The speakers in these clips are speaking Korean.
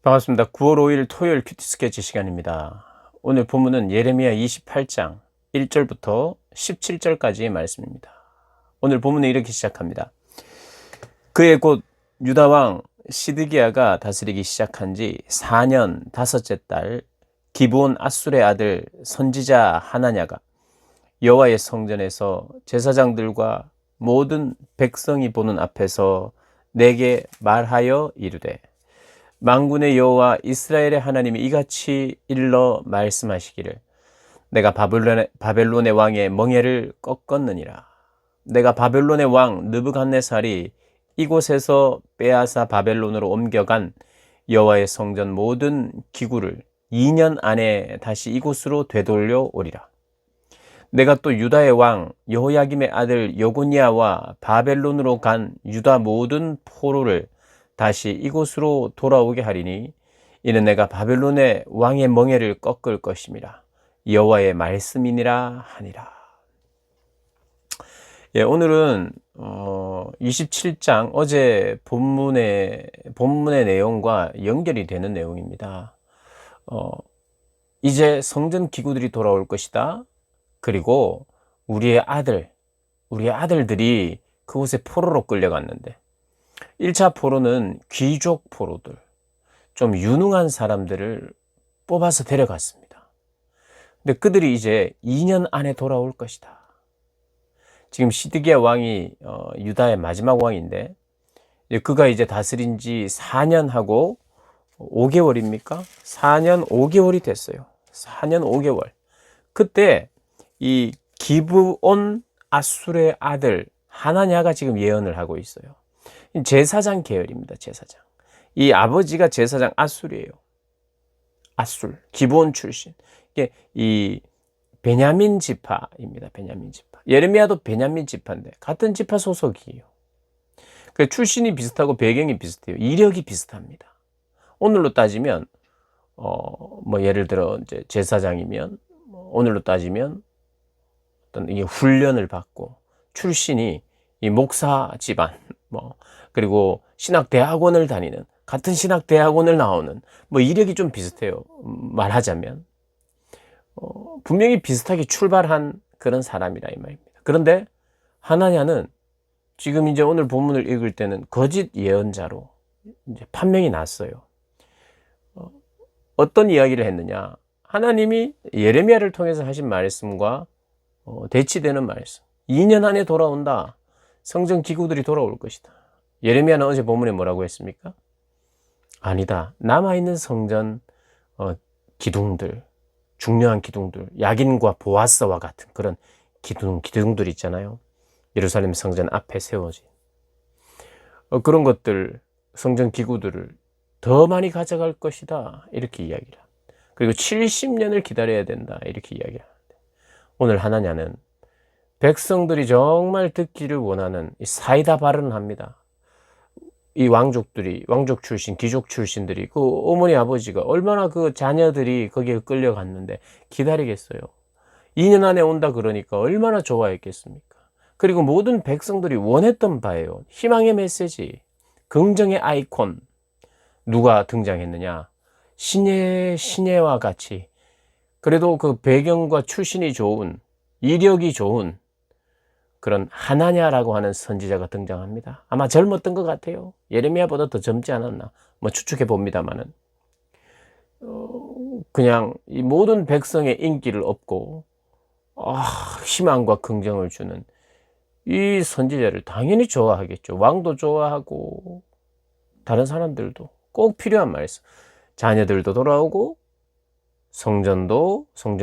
반갑습니다. 9월 5일 토요일 큐티 스케치 시간입니다. 오늘 본문은 예레미야 28장 1절부터 17절까지의 말씀입니다. 오늘 본문은 이렇게 시작합니다. 그의 곧 유다 왕 시드기야가 다스리기 시작한 지 4년 다섯째 달 기브온 앗술의 아들 선지자 하나냐가 여호와의 성전에서 제사장들과 모든 백성이 보는 앞에서 내게 말하여 이르되 만군의 여호와 이스라엘의 하나님이 이같이 일러 말씀하시기를 내가 바벨론의 왕의 멍에를 꺾었느니라. 내가 바벨론의 왕 느부갓네살이 이곳에서 빼앗아 바벨론으로 옮겨간 여호와의 성전 모든 기구를 2년 안에 다시 이곳으로 되돌려 오리라. 내가 또 유다의 왕 여호야김의 아들 여고니아와 바벨론으로 간 유다 모든 포로를 다시 이곳으로 돌아오게 하리니 이는 내가 바벨론의 왕의 멍에를 꺾을 것임이라. 여호와의 말씀이니라 하니라. 오늘은 27장 어제 본문의 내용과 연결이 되는 내용입니다. 이제 성전 기구들이 돌아올 것이다. 그리고 우리의 아들들이 그곳에 포로로 끌려갔는데 1차 포로는 귀족 포로들, 좀 유능한 사람들을 뽑아서 데려갔습니다. 근데 그들이 이제 2년 안에 돌아올 것이다. 지금 시드기야 왕이 유다의 마지막 왕인데 그가 이제 다스린 지 4년 하고 5개월입니까? 4년 5개월이 됐어요. 4년 5개월. 그때 이 기브온 앗술의 아들 하나냐가 지금 예언을 하고 있어요. 제사장 계열입니다. 제사장. 이 아버지가 제사장 앗술이에요. 앗술, 기브온 출신. 이게 이 베냐민 지파입니다. 베냐민 지파. 예레미야도 베냐민 지파인데 같은 지파 소속이에요. 그 출신이 비슷하고 배경이 비슷해요. 이력이 비슷합니다. 오늘로 따지면 뭐 예를 들어 이제 제사장이면 오늘로 따지면 어떤 이 훈련을 받고 출신이 이 목사 집안 그리고 신학대학원을 다니는 같은 신학대학원을 나오는 이력이 좀 비슷해요. 말하자면 분명히 비슷하게 출발한 그런 사람이라 이 말입니다. 그런데 하나냐는 지금 이제 오늘 본문을 읽을 때는 거짓 예언자로 이제 판명이 났어요. 어떤 이야기를 했느냐? 하나님이 예레미야를 통해서 하신 말씀과 대치되는 말씀. 2년 안에 돌아온다. 성전 기구들이 돌아올 것이다. 예레미야는 어제 본문에 뭐라고 했습니까? 아니다. 남아있는 성전 기둥들, 중요한 기둥들, 야긴과 보아스와 같은 그런 기둥들 있잖아요. 예루살렘 성전 앞에 세워진 그런 것들, 성전 기구들을 더 많이 가져갈 것이다. 이렇게 이야기를 합니다. 그리고 70년을 기다려야 된다. 이렇게 이야기를 하는데 오늘 하나냐는 백성들이 정말 듣기를 원하는 사이다 발언을 합니다. 이 왕족 출신, 귀족 출신들이 그 어머니 아버지가 얼마나 그 자녀들이 거기에 끌려갔는데 기다리겠어요. 2년 안에 온다 그러니까 얼마나 좋아했겠습니까? 그리고 모든 백성들이 원했던 바예요. 희망의 메시지, 긍정의 아이콘. 누가 등장했느냐? 신예와 같이 그래도 그 배경과 출신이 좋은, 이력이 좋은 그런 하나냐라고 하는 선지자가 등장합니다. 아마 젊었던 것 같아요. 예레미야보다 더 젊지 않았나 추측해 봅니다만은 그냥 이 모든 백성의 인기를 얻고 희망과 긍정을 주는 이 선지자를 당연히 좋아하겠죠. 왕도 좋아하고 다른 사람들도 꼭 필요한 말씀. 자녀들도 돌아오고 성전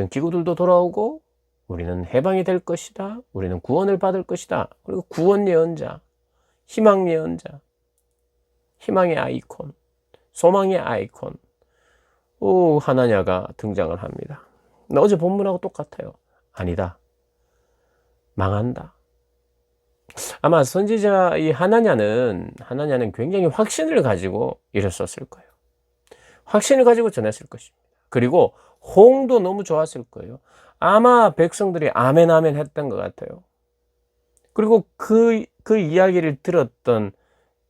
기구들도 돌아오고 우리는 해방이 될 것이다. 우리는 구원을 받을 것이다. 그리고 구원 예언자, 희망 예언자, 희망의 아이콘, 소망의 아이콘 하나냐가 등장을 합니다. 근데 어제 본문하고 똑같아요. 아니다. 망한다. 아마 선지자 이 하나냐는 굉장히 확신을 가지고 일었었을 거예요. 확신을 가지고 전했을 것입니다. 그리고 호응도 너무 좋았을 거예요. 아마 백성들이 아멘 아멘 했던 것 같아요. 그리고 그 이야기를 들었던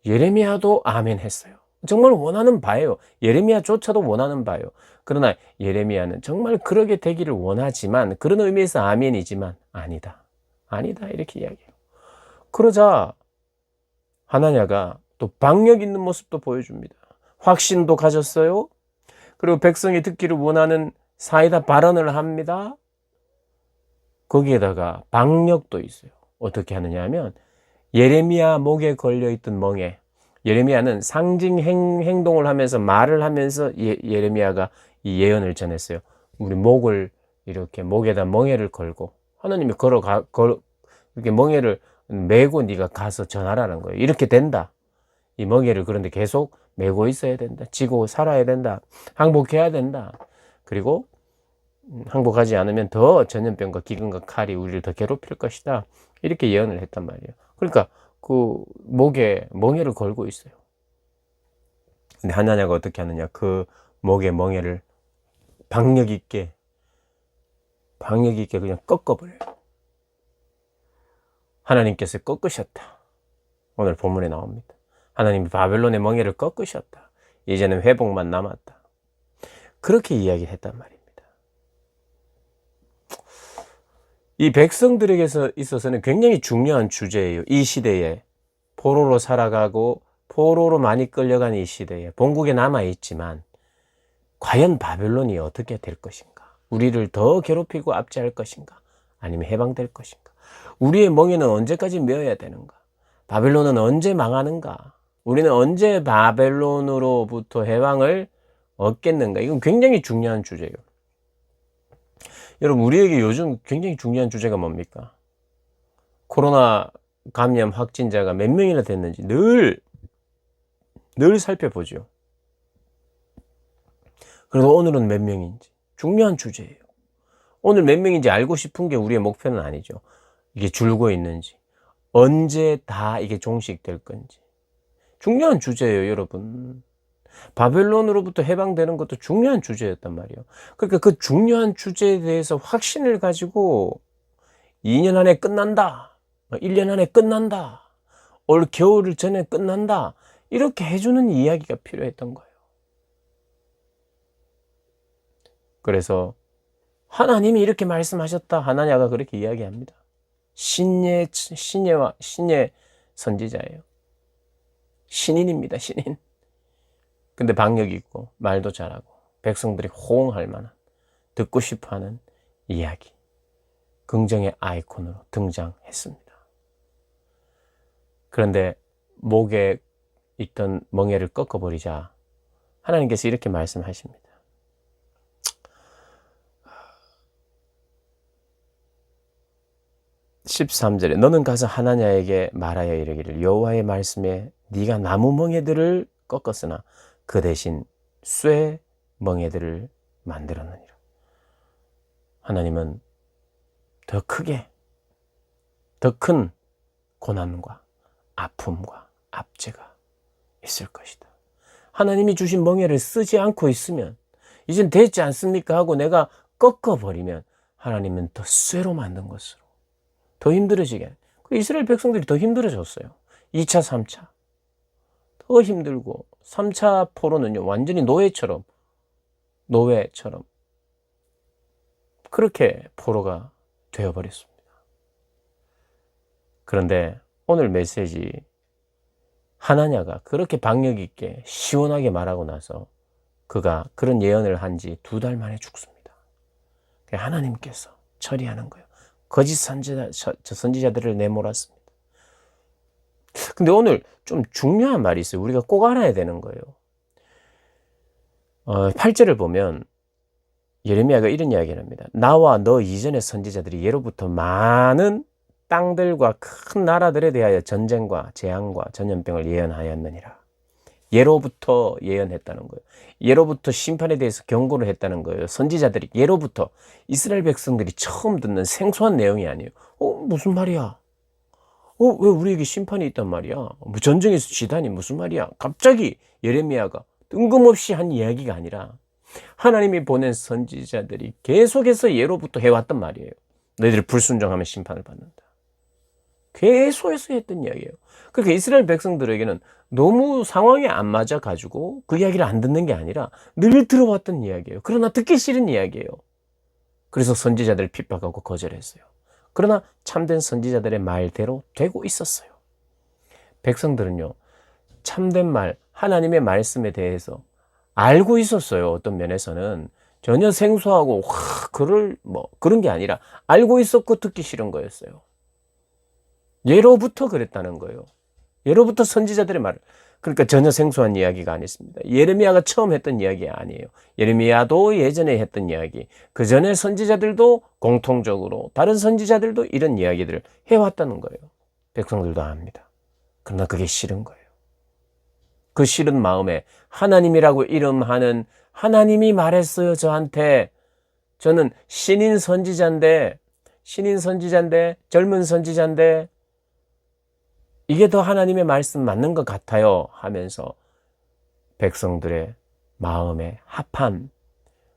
예레미야도 아멘 했어요. 정말 원하는 바예요. 예레미야조차도 원하는 바예요. 그러나 예레미야는 정말 그러게 되기를 원하지만, 그런 의미에서 아멘이지만 아니다. 아니다. 이렇게 이야기해요. 그러자 하나냐가 또 박력 있는 모습도 보여줍니다. 확신도 가졌어요. 그리고 백성이 듣기를 원하는 사이다 발언을 합니다. 거기에다가 박력도 있어요. 어떻게 하느냐 하면, 예레미야 목에 걸려있던 멍에, 예레미야는 상징 행동을 하면서 말을 하면서 예레미야가 이 예언을 전했어요. 우리 목을 이렇게 목에다 멍에를 걸고, 하나님이 이렇게 멍에를 메고 네가 가서 전하라는 거예요. 이렇게 된다. 이 멍에를 그런데 계속 메고 있어야 된다. 지고 살아야 된다. 항복해야 된다. 그리고 항복하지 않으면 더 전염병과 기근과 칼이 우리를 더 괴롭힐 것이다. 이렇게 예언을 했단 말이에요. 그러니까 그 목에 멍에를 걸고 있어요. 근데 하나냐가 어떻게 하느냐? 그 목에 멍에를 박력 있게 그냥 꺾어버려요. 하나님께서 꺾으셨다. 오늘 본문에 나옵니다. 하나님이 바벨론의 멍에를 꺾으셨다. 이제는 회복만 남았다. 그렇게 이야기를 했단 말입니다. 이 백성들에게 있어서는 굉장히 중요한 주제예요. 이 시대에 포로로 살아가고 포로로 많이 끌려간 이 시대에 본국에 남아있지만, 과연 바벨론이 어떻게 될 것인가? 우리를 더 괴롭히고 압제할 것인가? 아니면 해방될 것인가? 우리의 멍에는 언제까지 메어야 되는가? 바벨론은 언제 망하는가? 우리는 언제 바벨론으로부터 해방을 얻겠는가? 이건 굉장히 중요한 주제예요. 여러분, 우리에게 요즘 굉장히 중요한 주제가 뭡니까? 코로나 감염 확진자가 몇 명이나 됐는지 늘 살펴보죠. 그래도 오늘은 몇 명인지 중요한 주제예요. 오늘 몇 명인지 알고 싶은 게 우리의 목표는 아니죠. 이게 줄고 있는지, 언제 다 이게 종식될 건지. 중요한 주제예요, 여러분. 바벨론으로부터 해방되는 것도 중요한 주제였단 말이에요. 그러니까 그 중요한 주제에 대해서 확신을 가지고 2년 안에 끝난다, 1년 안에 끝난다, 올 겨울 전에 끝난다, 이렇게 해주는 이야기가 필요했던 거예요. 그래서 하나님이 이렇게 말씀하셨다. 하나냐가 그렇게 이야기합니다. 신의 선지자예요. 신인입니다. 신인. 근데 박력이 있고 말도 잘하고 백성들이 호응할 만한, 듣고 싶어하는 이야기, 긍정의 아이콘으로 등장했습니다. 그런데 목에 있던 멍에를 꺾어버리자 하나님께서 이렇게 말씀하십니다. 13절에 너는 가서 하나냐에게 말하여 이르기를, 여호와의 말씀에 네가 나무 멍에들을 꺾었으나 그 대신 쇠 멍에들을 만들었느니라. 하나님은 더 크게, 더 큰 고난과 아픔과 압제가 있을 것이다. 하나님이 주신 멍에를 쓰지 않고 있으면, 이젠 됐지 않습니까 하고 내가 꺾어버리면, 하나님은 더 쇠로 만든 것으로 더 힘들어지게. 이스라엘 백성들이 더 힘들어졌어요. 2차, 3차. 더 힘들고, 3차 포로는요, 완전히 노예처럼 그렇게 포로가 되어버렸습니다. 그런데 오늘 메시지, 하나냐가 그렇게 박력 있게 시원하게 말하고 나서 그가 그런 예언을 한 지 2달 만에 죽습니다. 하나님께서 처리하는 거예요. 거짓 선지자들을 내몰았습니다. 근데 오늘 좀 중요한 말이 있어요. 우리가 꼭 알아야 되는 거예요. 8절을 보면 예레미야가 이런 이야기를 합니다. 나와 너 이전의 선지자들이 예로부터 많은 땅들과 큰 나라들에 대하여 전쟁과 재앙과 전염병을 예언하였느니라. 예로부터 예언했다는 거예요. 예로부터 심판에 대해서 경고를 했다는 거예요. 선지자들이 예로부터, 이스라엘 백성들이 처음 듣는 생소한 내용이 아니에요. 무슨 말이야? 왜 우리에게 심판이 있단 말이야? 전쟁에서 지다니 무슨 말이야? 갑자기 예레미야가 뜬금없이 한 이야기가 아니라 하나님이 보낸 선지자들이 계속해서 예로부터 해왔단 말이에요. 너희들이 불순종하면 심판을 받는다. 계속해서 했던 이야기예요. 그러니까 이스라엘 백성들에게는 너무 상황에 안 맞아 가지고 그 이야기를 안 듣는 게 아니라 늘 들어왔던 이야기예요. 그러나 듣기 싫은 이야기예요. 그래서 선지자들을 핍박하고 거절했어요. 그러나 참된 선지자들의 말대로 되고 있었어요. 백성들은요, 참된 말, 하나님의 말씀에 대해서 알고 있었어요. 어떤 면에서는 전혀 생소하고 그런 게 아니라 알고 있었고 듣기 싫은 거였어요. 예로부터 그랬다는 거예요. 예로부터 선지자들의 말, 그러니까 전혀 생소한 이야기가 아니었습니다. 예레미야가 처음 했던 이야기 아니에요. 예레미야도 예전에 했던 이야기, 그 전에 선지자들도 공통적으로 다른 선지자들도 이런 이야기들을 해왔다는 거예요. 백성들도 압니다. 그러나 그게 싫은 거예요. 그 싫은 마음에 하나님이라고 이름하는 하나님이 말했어요. 저한테. 저는 신인 선지자인데 젊은 선지자인데 이게 더 하나님의 말씀 맞는 것 같아요 하면서 백성들의 마음에 합한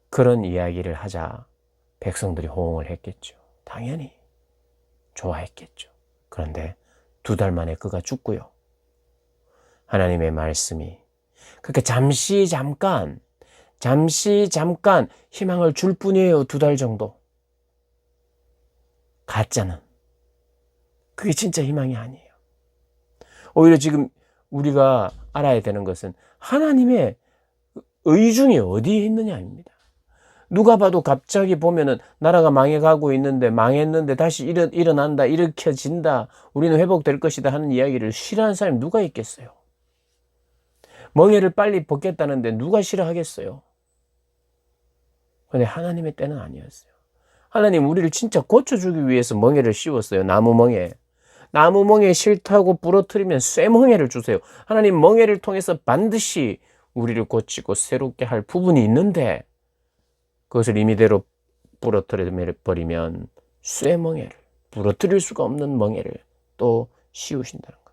그런 이야기를 하자 백성들이 호응을 했겠죠. 당연히 좋아했겠죠. 그런데 2달 만에 그가 죽고요. 하나님의 말씀이 그렇게 잠시 잠깐 희망을 줄 뿐이에요. 2달 정도. 가짜는 그게 진짜 희망이 아니에요. 오히려 지금 우리가 알아야 되는 것은 하나님의 의중이 어디에 있느냐입니다. 누가 봐도 갑자기 보면은 나라가 망해가고 있는데 망했는데 다시 일어난다, 일으켜진다, 우리는 회복될 것이다 하는 이야기를 싫어하는 사람이 누가 있겠어요? 멍에를 빨리 벗겠다는데 누가 싫어하겠어요? 근데 하나님의 때는 아니었어요. 하나님 우리를 진짜 고쳐주기 위해서 멍에를 씌웠어요. 나무 멍에 싫다고 부러뜨리면 쇠멍에를 주세요. 하나님 멍에를 통해서 반드시 우리를 고치고 새롭게 할 부분이 있는데 그것을 임의대로 부러뜨려 버리면 쇠멍에를, 부러뜨릴 수가 없는 멍에를 또 씌우신다는 겁니다.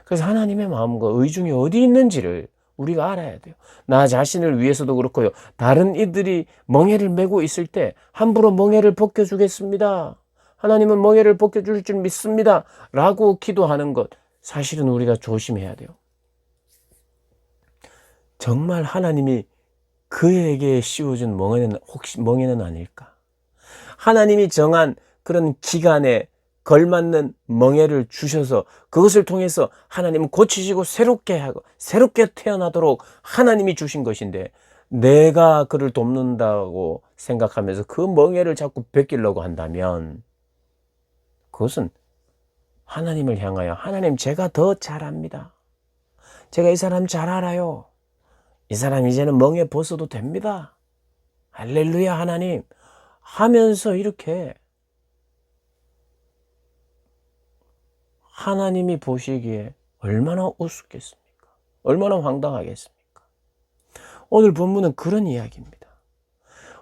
그래서 하나님의 마음과 의중이 어디 있는지를 우리가 알아야 돼요. 나 자신을 위해서도 그렇고요. 다른 이들이 멍에를 메고 있을 때 함부로 멍에를 벗겨주겠습니다. 하나님은 멍에를 벗겨줄 줄 믿습니다. 라고 기도하는 것, 사실은 우리가 조심해야 돼요. 정말 하나님이 그에게 씌워준 멍에는 혹시 멍에는 아닐까? 하나님이 정한 그런 기간에 걸맞는 멍에를 주셔서 그것을 통해서 하나님은 고치시고 새롭게 하고 새롭게 태어나도록 하나님이 주신 것인데 내가 그를 돕는다고 생각하면서 그 멍에를 자꾸 벗기려고 한다면 그것은 하나님을 향하여 하나님 제가 더 잘합니다. 제가 이 사람 잘 알아요. 이 사람 이제는 멍에 벗어도 됩니다. 할렐루야 하나님 하면서 이렇게 하나님이 보시기에 얼마나 우습겠습니까? 얼마나 황당하겠습니까? 오늘 본문은 그런 이야기입니다.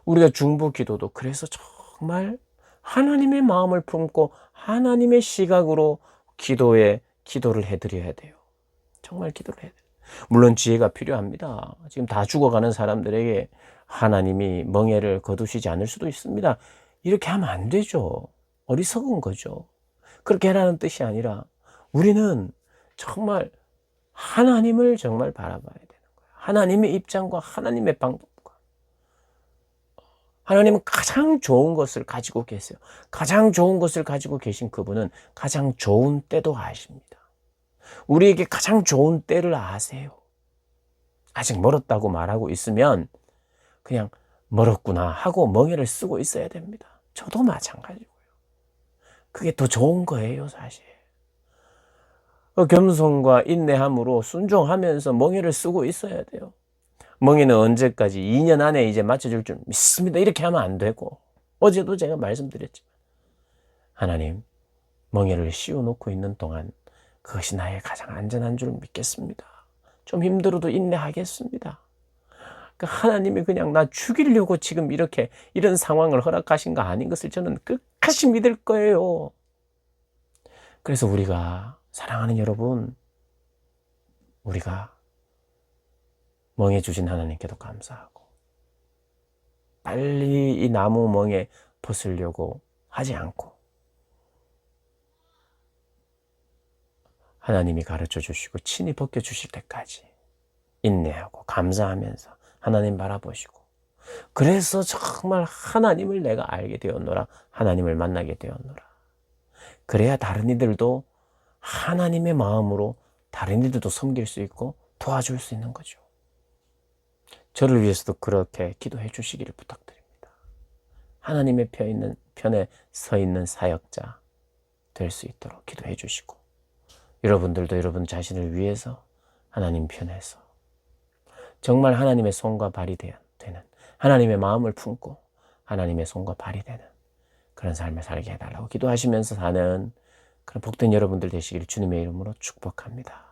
우리가 중보 기도도 그래서 정말 하나님의 마음을 품고 하나님의 시각으로 기도를 해드려야 돼요. 정말 기도를 해야 돼요. 물론 지혜가 필요합니다. 지금 다 죽어가는 사람들에게 하나님이 멍에를 거두시지 않을 수도 있습니다. 이렇게 하면 안 되죠. 어리석은 거죠. 그렇게 하라는 뜻이 아니라 우리는 정말 하나님을 정말 바라봐야 되는 거예요. 하나님의 입장과 하나님의 방법과 하나님은 가장 좋은 것을 가지고 계세요. 가장 좋은 것을 가지고 계신 그분은 가장 좋은 때도 아십니다. 우리에게 가장 좋은 때를 아세요. 아직 멀었다고 말하고 있으면 그냥 멀었구나 하고 멍에를 쓰고 있어야 됩니다. 저도 마찬가지고요. 그게 더 좋은 거예요, 사실. 겸손과 인내함으로 순종하면서 멍에를 쓰고 있어야 돼요. 멍에는 언제까지 2년 안에 이제 맞춰줄 줄 믿습니다. 이렇게 하면 안 되고 어제도 제가 말씀드렸지만 하나님 멍에를 씌워놓고 있는 동안 그것이 나의 가장 안전한 줄 믿겠습니다. 좀 힘들어도 인내하겠습니다. 하나님이 그냥 나 죽이려고 지금 이런 상황을 허락하신 거 아닌 것을 저는 끝까지 믿을 거예요. 그래서 우리가 사랑하는 여러분, 우리가 멍에 주신 하나님께도 감사하고 빨리 이 나무 멍에 벗으려고 하지 않고 하나님이 가르쳐 주시고 친히 벗겨주실 때까지 인내하고 감사하면서 하나님 바라보시고, 그래서 정말 하나님을 내가 알게 되었노라, 하나님을 만나게 되었노라. 그래야 다른 이들도 하나님의 마음으로 다른 이들도 섬길 수 있고 도와줄 수 있는 거죠. 저를 위해서도 그렇게 기도해 주시기를 부탁드립니다. 하나님의 편에 서 있는 사역자 될 수 있도록 기도해 주시고, 여러분들도 여러분 자신을 위해서 하나님 편에서 정말 하나님의 손과 발이 되는, 하나님의 마음을 품고 하나님의 손과 발이 되는 그런 삶을 살게 해달라고 기도하시면서 사는 그런 복된 여러분들 되시기를 주님의 이름으로 축복합니다.